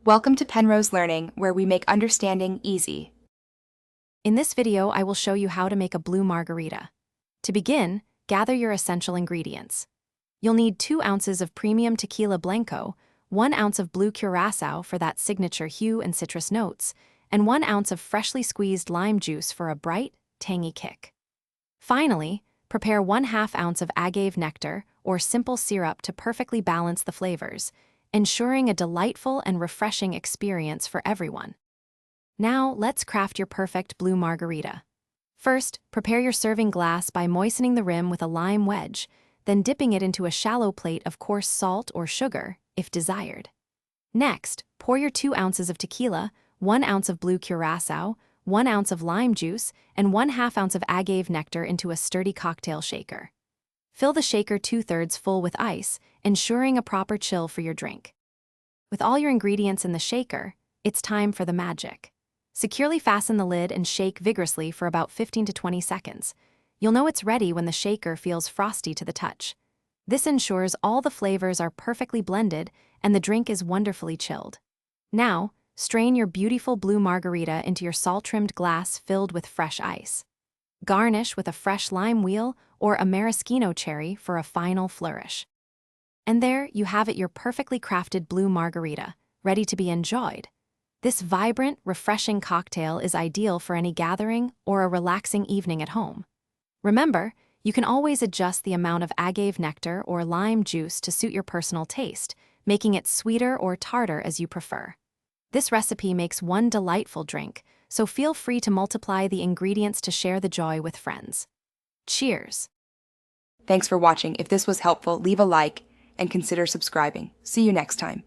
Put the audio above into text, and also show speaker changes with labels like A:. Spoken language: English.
A: Welcome to Penrose Learning, where we make understanding easy.
B: In this video, I will show you how to make a blue margarita. To begin, gather your essential ingredients. You'll need 2 ounces of premium tequila blanco, 1 ounce of blue curacao for that signature hue and citrus notes, and 1 ounce of freshly squeezed lime juice for a bright, tangy kick. Finally, prepare 1/2 ounce of agave nectar or simple syrup to perfectly balance the flavors, ensuring a delightful and refreshing experience for everyone. Now, let's craft your perfect blue margarita. First, prepare your serving glass by moistening the rim with a lime wedge, then dipping it into a shallow plate of coarse salt or sugar, if desired. Next, pour your 2 ounces of tequila, 1 ounce of blue curacao, 1 ounce of lime juice, and 1/2 ounce of agave nectar into a sturdy cocktail shaker. Fill the shaker 2/3 full with ice, ensuring a proper chill for your drink. With all your ingredients in the shaker, it's time for the magic. Securely fasten the lid and shake vigorously for about 15 to 20 seconds. You'll know it's ready when the shaker feels frosty to the touch. This ensures all the flavors are perfectly blended and the drink is wonderfully chilled. Now, strain your beautiful blue margarita into your salt-trimmed glass filled with fresh ice. Garnish with a fresh lime wheel or a maraschino cherry for a final flourish. And there you have it, your perfectly crafted blue margarita, ready to be enjoyed. This vibrant, refreshing cocktail is ideal for any gathering or a relaxing evening at home. Remember, you can always adjust the amount of agave nectar or lime juice to suit your personal taste, making it sweeter or tartar as you prefer. This recipe makes one delightful drink, so feel free to multiply the ingredients to share the joy with friends. Cheers!
A: Thanks for watching. If this was helpful, leave a like and consider subscribing. See you next time.